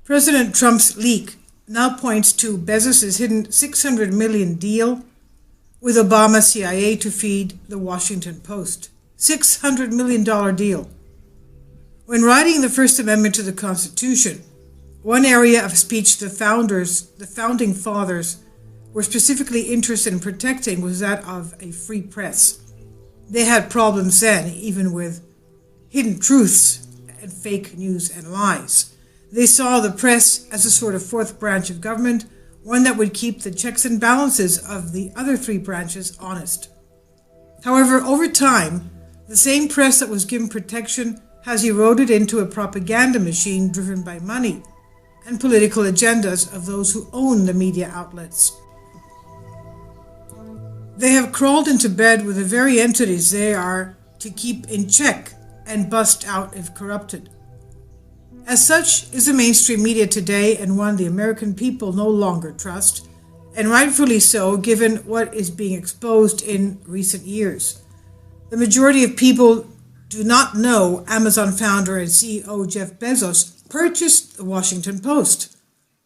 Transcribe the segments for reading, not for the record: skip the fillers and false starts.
President Trump's leak now points to Bezos' hidden $600 million deal with Obama CIA to feed the Washington Post. $600 million deal. When writing the First Amendment to the Constitution, one area of speech the founding fathers, were specifically interested in protecting was that of a free press. They had problems then, even with hidden truths and fake news and lies. They saw the press as a sort of fourth branch of government, one that would keep the checks and balances of the other three branches honest. However, over time, the same press that was given protection has eroded into a propaganda machine driven by money and political agendas of those who own the media outlets. They have crawled into bed with the very entities they are to keep in check and bust out if corrupted. As such is the mainstream media today, and one the American people no longer trust, and rightfully so given what is being exposed in recent years. The majority of people do not know Amazon founder and CEO Jeff Bezos purchased the Washington Post.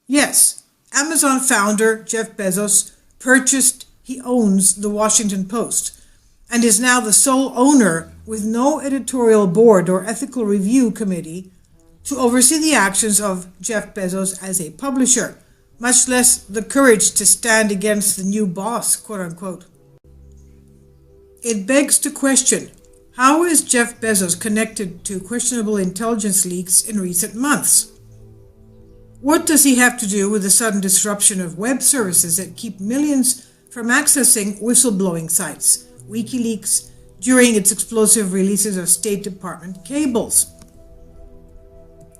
Yes, Amazon founder Jeff Bezos he owns the Washington Post and is now the sole owner with no editorial board or ethical review committee to oversee the actions of Jeff Bezos as a publisher, much less the courage to stand against the new boss, quote unquote. It begs to question, how is Jeff Bezos connected to questionable intelligence leaks in recent months? What does he have to do with the sudden disruption of web services that keep millions from accessing whistleblowing sites, WikiLeaks, during its explosive releases of State Department cables?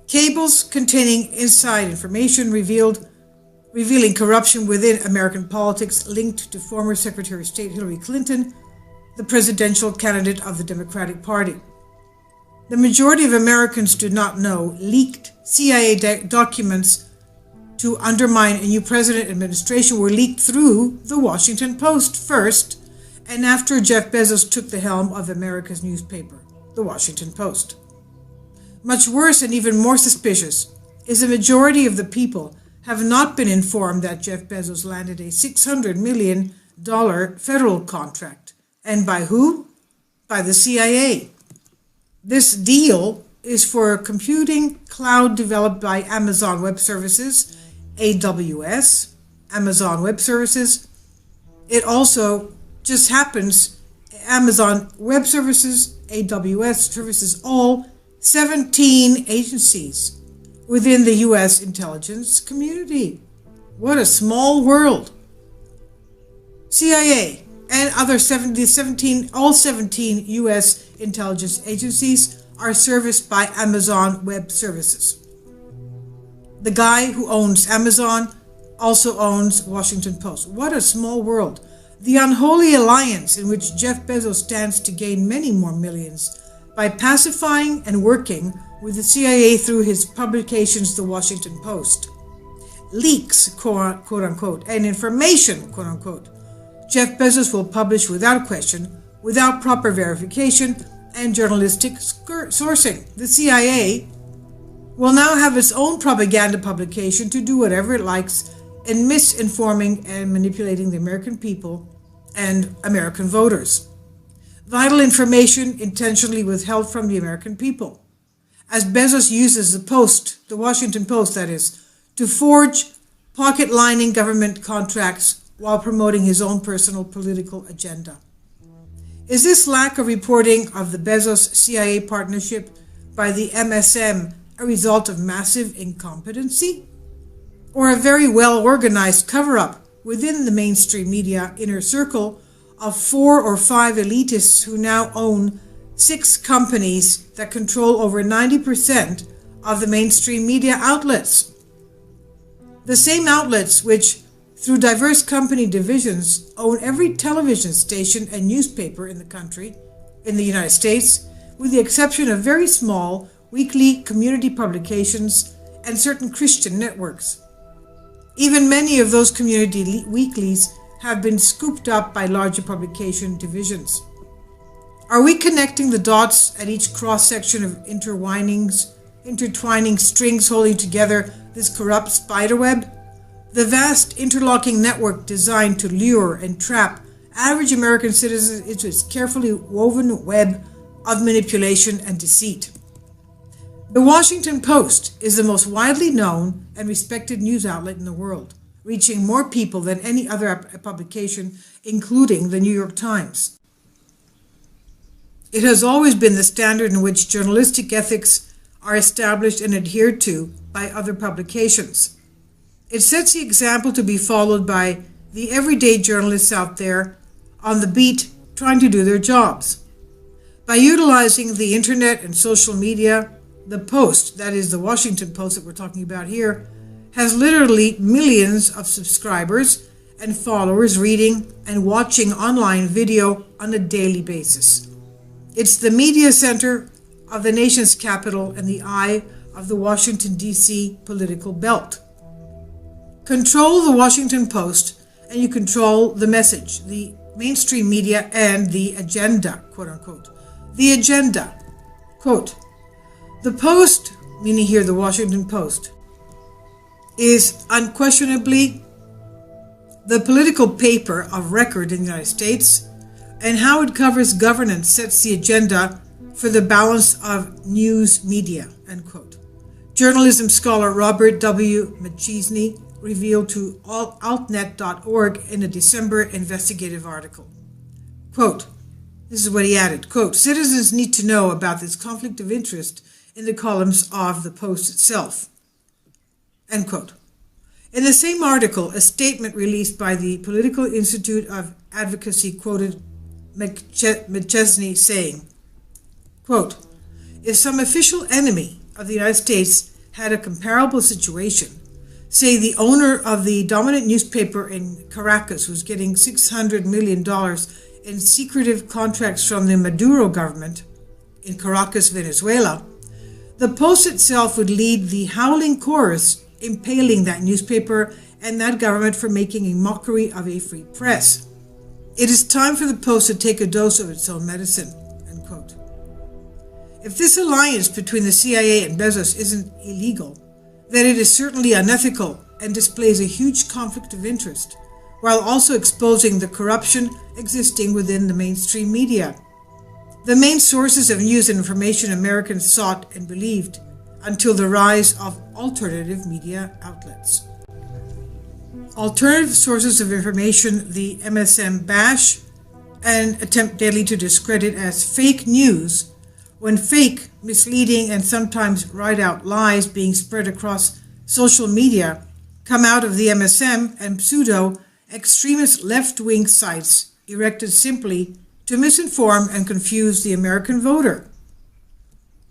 Cables containing inside information revealing corruption within American politics linked to former Secretary of State Hillary Clinton, the presidential candidate of the Democratic Party. The majority of Americans do not know leaked CIA documents to undermine a new president administration were leaked through the Washington Post first, and after Jeff Bezos took the helm of America's newspaper, the Washington Post. Much worse and even more suspicious is the majority of the people have not been informed that Jeff Bezos landed a $600 million federal contract. And by who? By the CIA. This deal is for a computing cloud developed by Amazon Web Services, AWS, Amazon Web Services. It also just happens Amazon Web Services, AWS services, all 17 agencies within the U.S. intelligence community. What a small world. CIA and other 17 U.S. intelligence agencies are serviced by Amazon Web Services. The guy who owns Amazon also owns Washington Post. What a small world. The unholy alliance in which Jeff Bezos stands to gain many more millions by pacifying and working with the CIA through his publications, the Washington Post. Leaks, quote unquote, and information, quote unquote, Jeff Bezos will publish without question, without proper verification and journalistic sourcing. The CIA will now have its own propaganda publication to do whatever it likes in misinforming and manipulating the American people and American voters. Vital information intentionally withheld from the American people. As Bezos uses the Post, the Washington Post that is, to forge pocket-lining government contracts while promoting his own personal political agenda. Is this lack of reporting of the Bezos-CIA partnership by the MSM a result of massive incompetency? Or a very well-organized cover-up within the mainstream media inner circle of 4 or 5 elitists who now own 6 companies that control over 90% of the mainstream media outlets? The same outlets which, through diverse company divisions, own every television station and newspaper in the country, in the United States, with the exception of very small weekly community publications and certain Christian networks. Even many of those community weeklies have been scooped up by larger publication divisions. Are we connecting the dots at each cross-section of intertwining strings holding together this corrupt spiderweb? The vast interlocking network designed to lure and trap average American citizens into its carefully woven web of manipulation and deceit. The Washington Post is the most widely known and respected news outlet in the world, reaching more people than any other publication, including the New York Times. It has always been the standard in which journalistic ethics are established and adhered to by other publications. It sets the example to be followed by the everyday journalists out there on the beat trying to do their jobs. By utilizing the internet and social media, the Post, that is the Washington Post that we're talking about here, has literally millions of subscribers and followers reading and watching online video on a daily basis. It's the media center of the nation's capital and the eye of the Washington, D.C. political belt. Control the Washington Post and you control the message, the mainstream media, and the agenda, quote unquote. The agenda. Quote, the Post, meaning here the Washington Post, is unquestionably the political paper of record in the United States, and how it covers governance sets the agenda for the balance of news media, end quote. Journalism scholar Robert W. McChesney revealed to altnet.org in a December investigative article. Quote, this is what he added, quote, citizens need to know about this conflict of interest in the columns of the Post itself, end quote. In the same article, a statement released by the Political Institute of Advocacy quoted McChesney saying, quote, if some official enemy of the United States had a comparable situation, say the owner of the dominant newspaper in Caracas who's getting $600 million in secretive contracts from the Maduro government in Caracas, Venezuela, the Post itself would lead the howling chorus impaling that newspaper and that government for making a mockery of a free press. It is time for the Post to take a dose of its own medicine, end quote. If this alliance between the CIA and Bezos isn't illegal, then it is certainly unethical and displays a huge conflict of interest, while also exposing the corruption existing within the mainstream media, the main sources of news and information Americans sought and believed until the rise of alternative media outlets. Alternative sources of information the MSM bash and attempt daily to discredit as fake news, when fake, misleading, and sometimes write-out lies being spread across social media come out of the MSM and pseudo-extremist left-wing sites erected simply to misinform and confuse the American voter.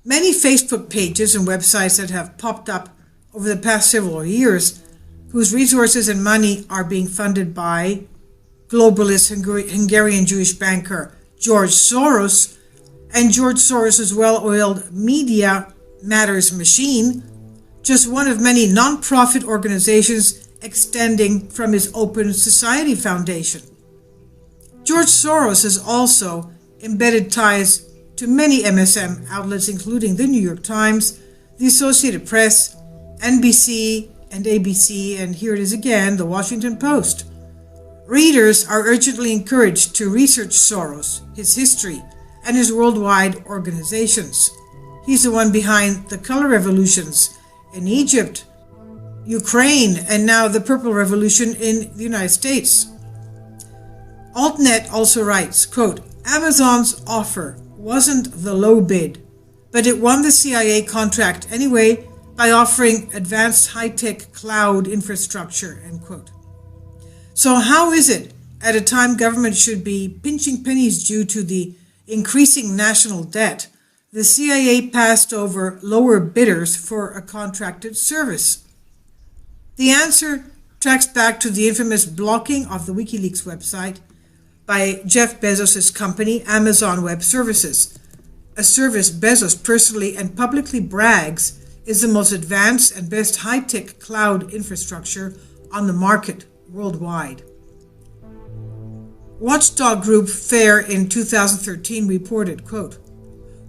Many Facebook pages and websites that have popped up over the past several years, whose resources and money are being funded by globalist Hungarian Jewish banker George Soros and George Soros' well-oiled Media Matters machine, just one of many non-profit organizations extending from his Open Society Foundation. George Soros has also embedded ties to many MSM outlets, including the New York Times, the Associated Press, NBC and ABC, and here it is again, the Washington Post. Readers are urgently encouraged to research Soros, his history, and his worldwide organizations. He's the one behind the color revolutions in Egypt, Ukraine, and now the purple revolution in the United States. AltNet also writes, quote, Amazon's offer wasn't the low bid, but it won the CIA contract anyway by offering advanced high-tech cloud infrastructure, end quote. So how is it, at a time government should be pinching pennies due to the increasing national debt, the CIA passed over lower bidders for a contracted service? The answer tracks back to the infamous blocking of the WikiLeaks website by Jeff Bezos' company, Amazon Web Services, a service Bezos personally and publicly brags is the most advanced and best high-tech cloud infrastructure on the market worldwide. Watchdog group FAIR in 2013 reported, quote,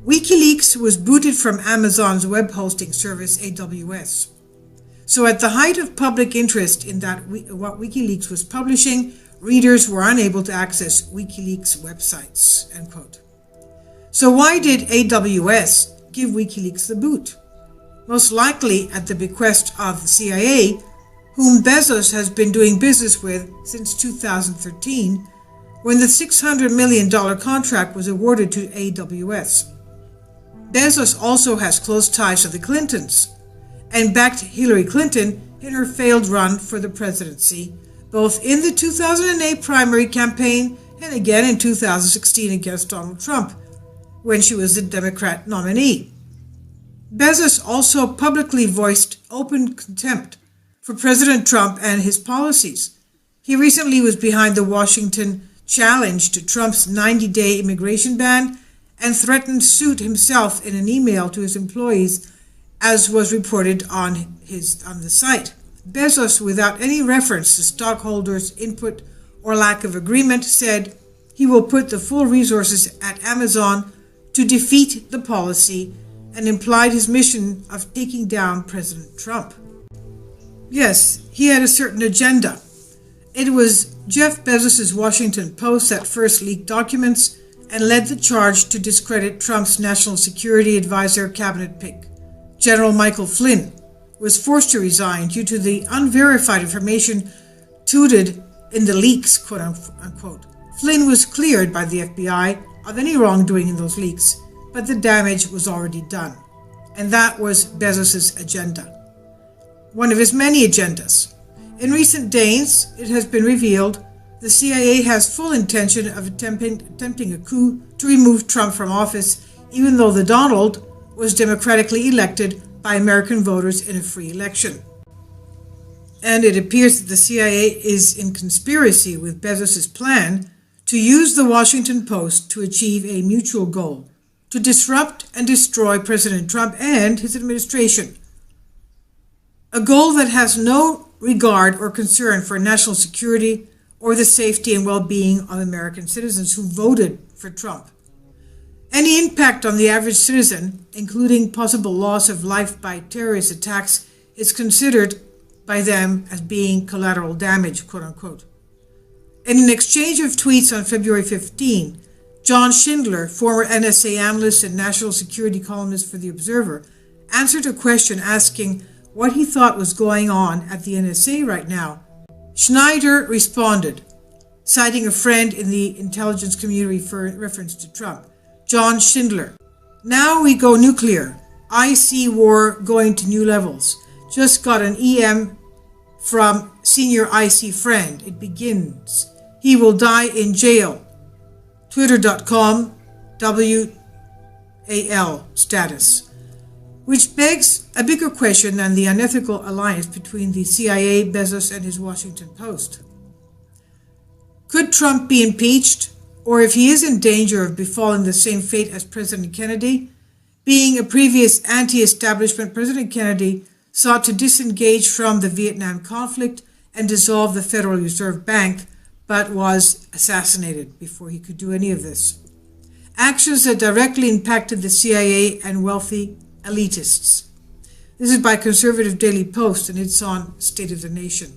WikiLeaks was booted from Amazon's web hosting service, AWS. So at the height of public interest in what WikiLeaks was publishing, readers were unable to access WikiLeaks websites, end quote. So why did AWS give WikiLeaks the boot? Most likely at the bequest of the CIA, whom Bezos has been doing business with since 2013, when the $600 million contract was awarded to AWS. Bezos also has close ties to the Clintons, and backed Hillary Clinton in her failed run for the presidency, both in the 2008 primary campaign and again in 2016 against Donald Trump, when she was the Democrat nominee. Bezos also publicly voiced open contempt for President Trump and his policies. He recently was behind the Washington challenge to Trump's 90-day immigration ban and threatened suit himself in an email to his employees, as was reported on the site. Bezos, without any reference to stockholders' input or lack of agreement, said he will put the full resources at Amazon to defeat the policy and implied his mission of taking down President Trump. Yes, he had a certain agenda. It was Jeff Bezos' Washington Post that first leaked documents and led the charge to discredit Trump's national security advisor cabinet pick. General Michael Flynn was forced to resign due to the unverified information touted in the leaks, quote unquote. Flynn was cleared by the FBI of any wrongdoing in those leaks, but the damage was already done. And that was Bezos' agenda. One of his many agendas. In recent days, it has been revealed the CIA has full intention of attempting a coup to remove Trump from office, even though the Donald was democratically elected by American voters in a free election. And it appears that the CIA is in conspiracy with Bezos' plan to use the Washington Post to achieve a mutual goal, to disrupt and destroy President Trump and his administration. A goal that has no regard or concern for national security or the safety and well-being of American citizens who voted for Trump. Any impact on the average citizen, including possible loss of life by terrorist attacks, is considered by them as being collateral damage, quote unquote. In an exchange of tweets on February 15, John Schindler, former NSA analyst and national security columnist for The Observer, answered a question asking what he thought was going on at the NSA right now. Schneider responded, citing a friend in the intelligence community for reference to Trump. John Schindler: "Now we go nuclear. I see war going to new levels. Just got an EM from senior IC friend. It begins. He will die in jail. Twitter.com WAL status." Which begs a bigger question than the unethical alliance between the CIA, Bezos, and his Washington Post. Could Trump be impeached? Or if he is in danger of befalling the same fate as President Kennedy? Being a previous anti-establishment, President Kennedy sought to disengage from the Vietnam conflict and dissolve the Federal Reserve Bank, but was assassinated before he could do any of this. Actions that directly impacted the CIA and wealthy elitists. This is by Conservative Daily Post, and it's on State of the Nation.